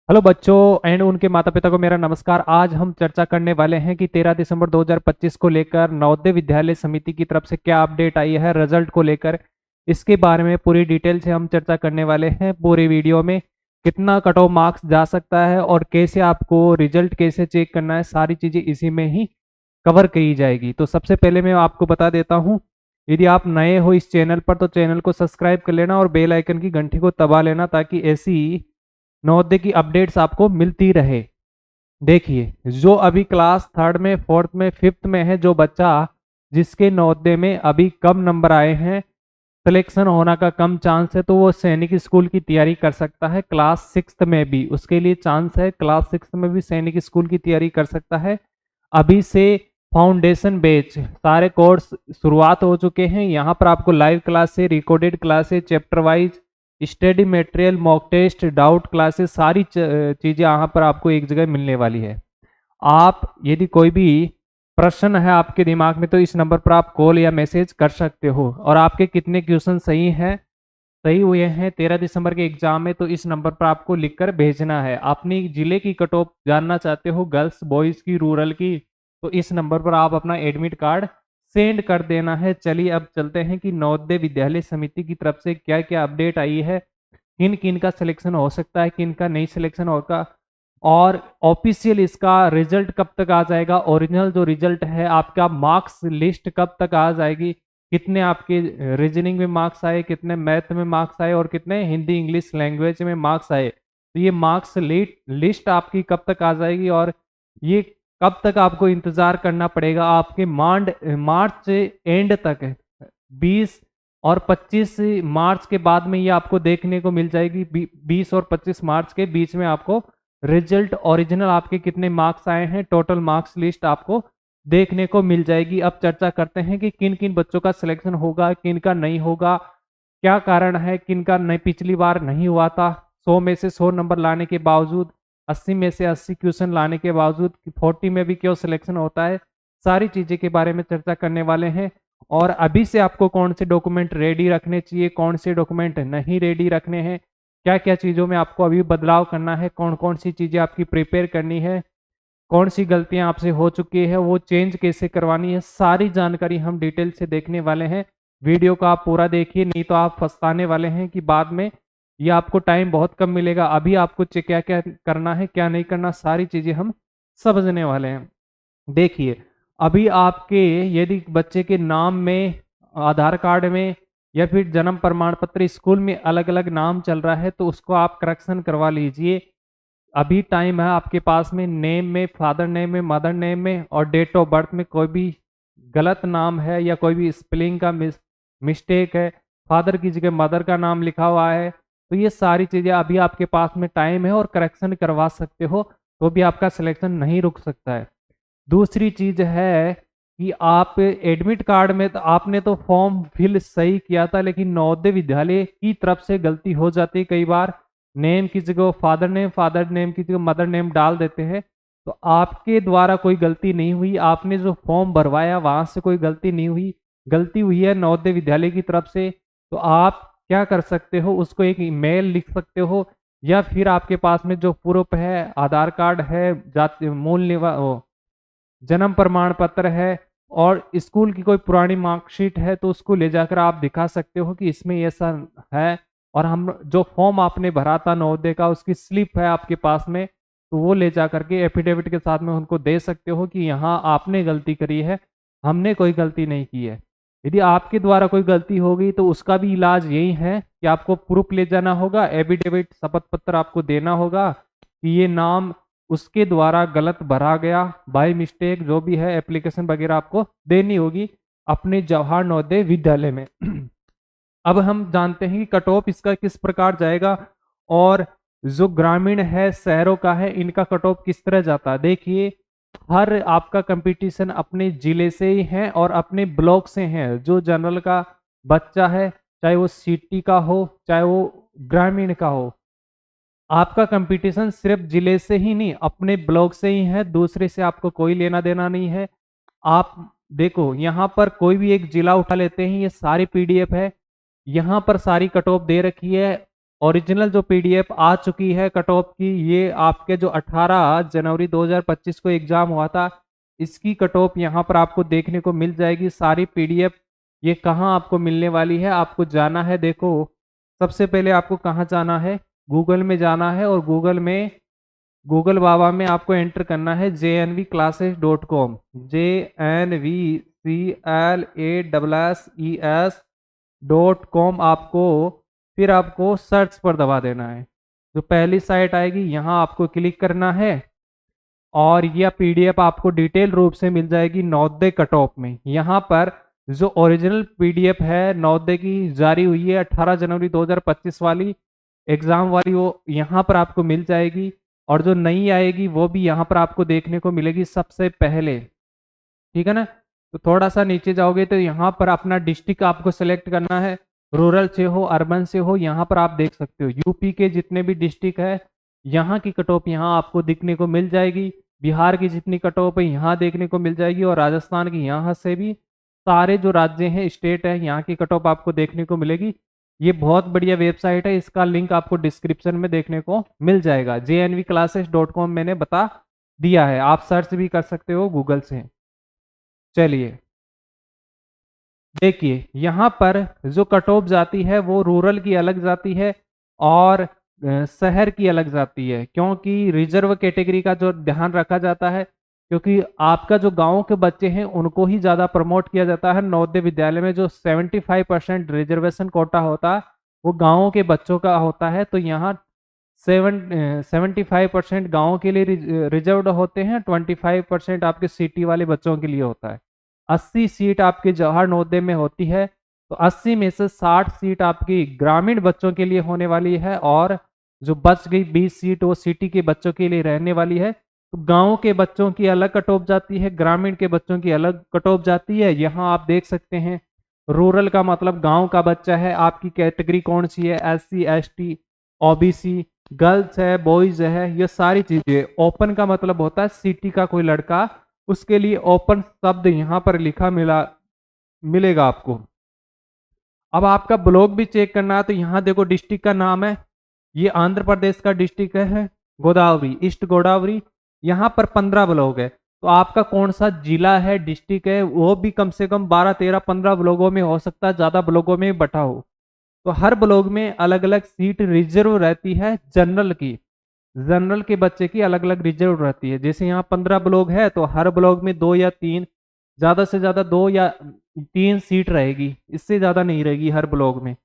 Hello बच्चों and उनके माता पिता को मेरा नमस्कार। आज हम चर्चा करने वाले हैं कि 13 दिसंबर 2025 को लेकर नवोदय विद्यालय समिति की तरफ से क्या अपडेट आई है रिजल्ट को लेकर। इसके बारे में पूरी डिटेल से हम चर्चा करने वाले हैं। पूरी वीडियो में कितना कट ऑफ मार्क्स जा सकता है और कैसे आपको रिजल्ट कैसे चेक करना है, सारी चीज़ें इसी में ही कवर की जाएगी। तो सबसे पहले मैं आपको बता देता हूँ, यदि आप नए हो इस चैनल पर तो चैनल को सब्सक्राइब कर लेना और बेल आइकन की घंटी को दबा लेना ताकि ऐसी नवोदय की अपडेट्स आपको मिलती रहे। देखिए, जो अभी क्लास थर्ड में, फोर्थ में, फिफ्थ में है, जो बच्चा जिसके नवोदय में अभी कम नंबर आए हैं, सिलेक्शन होना का कम चांस है, तो वो सैनिक स्कूल की तैयारी कर सकता है। क्लास सिक्स्थ में भी उसके लिए चांस है, क्लास सिक्स्थ में भी सैनिक स्कूल की तैयारी कर सकता है। अभी से फाउंडेशन बैच सारे कोर्स शुरुआत हो चुके हैं। यहाँ पर आपको लाइव क्लास से, recorded classes, chapter wise study material, mock test, doubt classes, सारी चीज़ें यहाँ पर आपको एक जगह मिलने वाली है। आप यदि कोई भी प्रश्न है आपके दिमाग में तो इस नंबर पर आप कॉल या मैसेज कर सकते हो। और आपके कितने क्वेश्चन सही हुए हैं 13 दिसंबर के एग्जाम में, तो इस नंबर पर आपको लिखकर भेजना है। अपनी जिले की कट ऑफ जानना चाहते हो, गर्ल्स बॉयज़ की, रूरल की, तो इस नंबर पर आप अपना एडमिट कार्ड सेंड कर देना है। चलिए अब चलते हैं कि नवोदय विद्यालय समिति की तरफ से क्या क्या अपडेट आई है, किन किन का सिलेक्शन हो सकता है, किन का नहीं सिलेक्शन होगा, और ऑफिशियल इसका रिजल्ट कब तक आ जाएगा, ओरिजिनल जो रिजल्ट है आपका, मार्क्स लिस्ट कब तक आ जाएगी, कितने आपके रीजनिंग में मार्क्स आए, कितने मैथ में मार्क्स आए और कितने हिंदी इंग्लिश लैंग्वेज में मार्क्स आए। तो ये मार्क्स लिस्ट आपकी कब तक आ जाएगी और ये कब तक आपको इंतजार करना पड़ेगा। आपके मार्च एंड तक 20 और 25 मार्च के बाद में ये आपको देखने को मिल जाएगी। 20 और 25 मार्च के बीच में आपको रिजल्ट ओरिजिनल आपके कितने मार्क्स आए हैं, टोटल मार्क्स लिस्ट आपको देखने को मिल जाएगी। अब चर्चा करते हैं कि किन किन बच्चों का सिलेक्शन होगा, किन का नहीं होगा, क्या कारण है, किन का नहीं, पिछली बार नहीं हुआ था। 100 में से 100 नंबर लाने के बावजूद, 80 में से 80 क्वेश्चन लाने के बावजूद 40 में भी क्यों सिलेक्शन होता है, सारी चीज़ें के बारे में चर्चा करने वाले हैं। और अभी से आपको कौन से डॉक्यूमेंट रेडी रखने चाहिए, कौन से डॉक्यूमेंट नहीं रेडी रखने हैं, क्या क्या चीज़ों में आपको अभी बदलाव करना है, कौन कौन सी चीज़ें आपकी प्रिपेयर करनी है, कौन सी गलतियां आपसे हो चुकी है वो चेंज कैसे करवानी है, सारी जानकारी हम डिटेल से देखने वाले हैं। वीडियो को आप पूरा देखिए, नहीं तो आप पछताने वाले हैं कि बाद में ये आपको टाइम बहुत कम मिलेगा। अभी आपको क्या क्या करना है, क्या नहीं करना, सारी चीज़ें हम समझने वाले हैं। देखिए, अभी आपके यदि बच्चे के नाम में, आधार कार्ड में या फिर जन्म प्रमाण पत्र, स्कूल में अलग अलग नाम चल रहा है तो उसको आप करेक्शन करवा लीजिए। अभी टाइम है आपके पास में। नेम में, फादर नेम में, मदर नेम में और डेट ऑफ बर्थ में कोई भी गलत नाम है या कोई भी स्पेलिंग का मिस्टेक है, फादर की जगह मदर का नाम लिखा हुआ है, तो ये सारी चीज़ें अभी आपके पास में टाइम है और करेक्शन करवा सकते हो, तो भी आपका सिलेक्शन नहीं रुक सकता है। दूसरी चीज है कि आप एडमिट कार्ड में, तो आपने तो फॉर्म फिल सही किया था, लेकिन नवोदय विद्यालय की तरफ से गलती हो जाती है कई बार। नेम की जगह फादर नेम की जगह मदर नेम डाल देते हैं। तो आपके द्वारा कोई गलती नहीं हुई, आपने जो फॉर्म भरवाया वहां से कोई गलती नहीं हुई, गलती हुई है नवोदय विद्यालय की तरफ से। तो आप क्या कर सकते हो, उसको एक ईमेल लिख सकते हो, या फिर आपके पास में जो प्रूफ है, आधार कार्ड है, जाति मूल निवास, जन्म प्रमाण पत्र है और स्कूल की कोई पुरानी मार्कशीट है, तो उसको ले जाकर आप दिखा सकते हो कि इसमें ऐसा है। और हम जो फॉर्म आपने भरा था नवोदय का, उसकी स्लिप है आपके पास में, तो वो ले जा करके एफिडेविट के साथ में उनको दे सकते हो कि यहाँ आपने गलती करी है, हमने कोई गलती नहीं की है। यदि आपके द्वारा कोई गलती हो गई तो उसका भी इलाज यही है कि आपको प्रूफ ले जाना होगा, एफिडेविट शपथ पत्र आपको देना होगा कि ये नाम उसके द्वारा गलत भरा गया, बाय मिस्टेक, जो भी है एप्लीकेशन वगैरह आपको देनी होगी अपने जवाहर नवोदय विद्यालय में। अब हम जानते हैं कि कट ऑफ इसका किस प्रकार जाएगा और जो ग्रामीण है, शहरों का है, इनका कट ऑफ किस तरह जाता है। देखिए, हर आपका कंपटीशन अपने जिले से ही है और अपने ब्लॉक से है। जो जनरल का बच्चा है, चाहे वो सिटी का हो चाहे वो ग्रामीण का हो, आपका कंपटीशन सिर्फ जिले से ही नहीं, अपने ब्लॉक से ही है, दूसरे से आपको कोई लेना देना नहीं है। आप देखो, यहाँ पर कोई भी एक जिला उठा लेते हैं, ये सारी पीडीएफ है, यहाँ पर सारी कट ऑफ दे रखी है। ओरिजिनल जो पीडीएफ आ चुकी है कट ऑफ की, ये आपके जो 18 जनवरी 2025 को एग्जाम हुआ था, इसकी कट ऑफ यहाँ पर आपको देखने को मिल जाएगी सारी पीडीएफ। ये कहाँ आपको मिलने वाली है, आपको जाना है, देखो सबसे पहले आपको कहाँ जाना है, गूगल में जाना है और गूगल बाबा में आपको एंटर करना है JNVclasses.com, JNVCLASSES.com। आपको फिर आपको सर्च पर दबा देना है, जो पहली साइट आएगी यहाँ आपको क्लिक करना है और यह पीडीएफ आपको डिटेल रूप से मिल जाएगी नवोदय कट ऑफ में। यहाँ पर जो ओरिजिनल पीडीएफ है नवोदय की जारी हुई है 18 जनवरी 2025 वाली एग्जाम वाली, वो यहाँ पर आपको मिल जाएगी और जो नई आएगी वो भी यहाँ पर आपको देखने को मिलेगी सबसे पहले, ठीक है ना। तो थोड़ा सा नीचे जाओगे तो यहाँ पर अपना डिस्ट्रिक्ट आपको सेलेक्ट करना है, रूरल से हो अर्बन से हो, यहाँ पर आप देख सकते हो यूपी के जितने भी डिस्ट्रिक्ट है यहाँ की कट ऑफ यहाँ आपको दिखने को मिल जाएगी, बिहार की जितनी कट ऑफ है यहाँ देखने को मिल जाएगी और राजस्थान की यहाँ से भी सारे जो राज्य हैं स्टेट है यहाँ की कट ऑफ आपको देखने को मिलेगी। ये बहुत बढ़िया वेबसाइट है, इसका लिंक आपको डिस्क्रिप्शन में देखने को मिल जाएगा। JNVclasses.com मैंने बता दिया है, आप सर्च भी कर सकते हो गूगल से। चलिए देखिए यहाँ पर जो कट ऑफ जाती है वो रूरल की अलग जाती है और शहर की अलग जाती है, क्योंकि रिजर्व कैटेगरी का जो ध्यान रखा जाता है, क्योंकि आपका जो गांव के बच्चे हैं उनको ही ज़्यादा प्रमोट किया जाता है नवोदय विद्यालय में। जो 75% रिजर्वेशन कोटा होता है वो गाँवों के बच्चों का होता है, तो यहाँ 75% गाँव के लिए रिजर्व्ड होते हैं, 25% आपके सिटी वाले बच्चों के लिए होता है। 80 सीट आपके जवाहर नवोदय में होती है, तो 80 में से 60 सीट आपकी ग्रामीण बच्चों के लिए होने वाली है और जो बच गई 20 सीट वो सिटी के बच्चों के लिए रहने वाली है। तो गाँव के बच्चों की अलग कट ऑफ जाती है, ग्रामीण के बच्चों की अलग कट ऑफ जाती है। यहाँ आप देख सकते हैं रूरल का मतलब गांव का बच्चा है, आपकी कैटेगरी कौन सी है, SC ST OBC, गर्ल्स है बॉयज है, ये सारी चीजें। ओपन का मतलब होता है सिटी का कोई लड़का, उसके लिए ओपन शब्द यहाँ पर लिखा मिलेगा आपको। अब आपका ब्लॉक भी चेक करना है तो यहाँ देखो डिस्ट्रिक्ट का नाम है, ये आंध्र प्रदेश का डिस्ट्रिक्ट है गोदावरी, ईस्ट गोदावरी। यहाँ पर 15 ब्लॉक है, तो आपका कौन सा जिला है डिस्ट्रिक्ट है वो भी कम से कम 12 13 15 ब्लॉकों में हो सकता है, ज्यादा ब्लॉकों में बटा हो। तो हर ब्लॉक में अलग अलग सीट रिजर्व रहती है जनरल की, जनरल के बच्चे की अलग अलग रिजर्व रहती है। जैसे यहाँ 15 ब्लॉक है तो हर ब्लॉक में 2 या 3, ज्यादा से ज्यादा 2 या 3 सीट रहेगी, इससे ज्यादा नहीं रहेगी हर ब्लॉक में।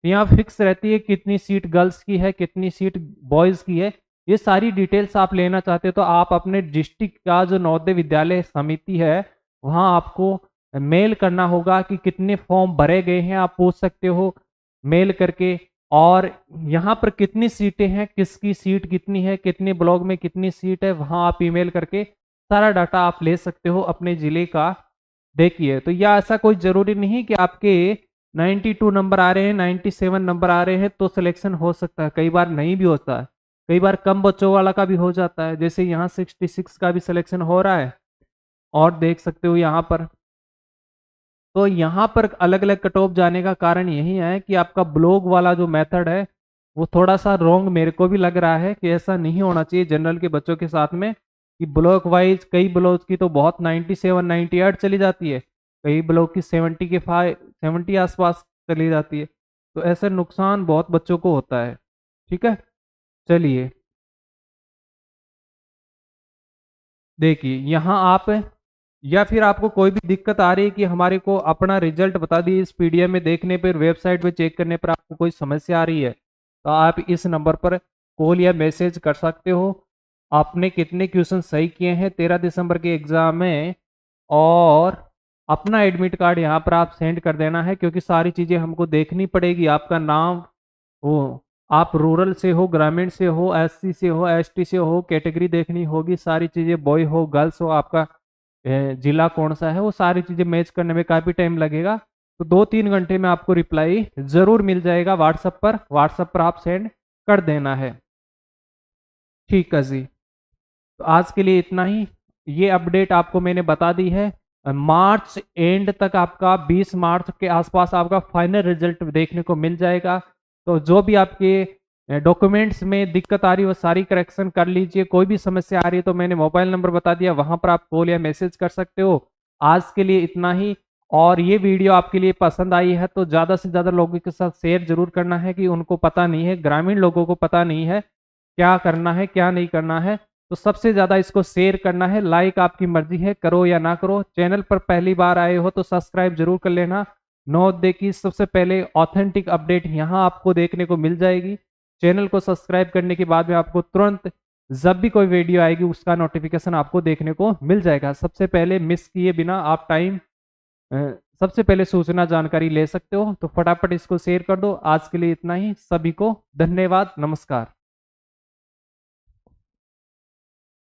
यहाँ फिक्स रहती है कितनी सीट गर्ल्स की है, कितनी सीट बॉयज की है। ये सारी डिटेल्स आप लेना चाहते हो तो आप अपने डिस्ट्रिक्ट का जो नवोदय विद्यालय समिति है वहाँ आपको मेल करना होगा कि कितने फॉर्म भरे गए हैं, आप पूछ सकते हो मेल करके। और यहाँ पर कितनी सीटें हैं, किसकी सीट कितनी है, कितने ब्लॉक में कितनी सीट है, वहाँ आप ईमेल करके सारा डाटा आप ले सकते हो अपने ज़िले का। देखिए तो यह ऐसा कोई ज़रूरी नहीं कि आपके 92 नंबर आ रहे हैं, 97 नंबर आ रहे हैं तो सिलेक्शन हो सकता है, कई बार नहीं भी होता है, कई बार कम बच्चों वाला का भी हो जाता है। जैसे यहाँ 66 का भी सिलेक्शन हो रहा है और देख सकते हो यहाँ पर। तो यहाँ पर अलग अलग कट ऑफ जाने का कारण यही है कि आपका ब्लॉक वाला जो मेथड है वो थोड़ा सा रॉन्ग मेरे को भी लग रहा है कि ऐसा नहीं होना चाहिए जनरल के बच्चों के साथ में, कि ब्लॉक वाइज कई ब्लॉक की तो बहुत 97 98 चली जाती है, कई ब्लॉक की 70 के 70 आसपास चली जाती है, तो ऐसे नुकसान बहुत बच्चों को होता है। ठीक है, चलिए देखिए यहाँ आप, या फिर आपको कोई भी दिक्कत आ रही है कि हमारे को अपना रिजल्ट बता दिए इस पीडीएफ में देखने पर, वेबसाइट पे चेक करने पर आपको कोई समस्या आ रही है तो आप इस नंबर पर कॉल या मैसेज कर सकते हो। आपने कितने क्वेश्चन सही किए हैं 13 दिसंबर के एग्जाम में, और अपना एडमिट कार्ड यहाँ पर आप सेंड कर देना है, क्योंकि सारी चीज़ें हमको देखनी पड़ेगी। आपका नाम हो, आप रूरल से हो, ग्रामीण से हो, SC से हो, ST से हो, कैटेगरी देखनी होगी, सारी चीज़ें बॉय हो गर्ल्स हो, आपका जिला कौन सा है, वो सारी चीज़ें मैच करने में काफ़ी टाइम लगेगा। तो 2-3 घंटे में आपको रिप्लाई ज़रूर मिल जाएगा व्हाट्सएप पर आप सेंड कर देना है। ठीक है जी, तो आज के लिए इतना ही, ये अपडेट आपको मैंने बता दी है। मार्च एंड तक आपका 20 मार्च के आसपास आपका फाइनल रिजल्ट देखने को मिल जाएगा। तो जो भी आपके डॉक्यूमेंट्स में दिक्कत आ रही है वो सारी करेक्शन कर लीजिए। कोई भी समस्या आ रही है तो मैंने मोबाइल नंबर बता दिया, वहां पर आप कॉल या मैसेज कर सकते हो। आज के लिए इतना ही। और ये वीडियो आपके लिए पसंद आई है तो ज्यादा से ज्यादा लोगों के साथ शेयर जरूर करना है, कि उनको पता नहीं है, ग्रामीण लोगों को पता नहीं है क्या करना है क्या नहीं करना है। तो सबसे ज्यादा इसको शेयर करना है। लाइक आपकी मर्जी है, करो या ना करो। चैनल पर पहली बार आए हो तो सब्सक्राइब जरूर कर लेना। नवोदय की सबसे पहले ऑथेंटिक अपडेट यहाँ आपको देखने को मिल जाएगी। चैनल को सब्सक्राइब करने के बाद में आपको तुरंत जब भी कोई वीडियो आएगी उसका नोटिफिकेशन आपको देखने को मिल जाएगा। सबसे पहले मिस किए बिना आप सबसे पहले सूचना जानकारी ले सकते हो। तो फटाफट इसको शेयर कर दो। आज के लिए इतना ही। सभी को धन्यवाद, नमस्कार।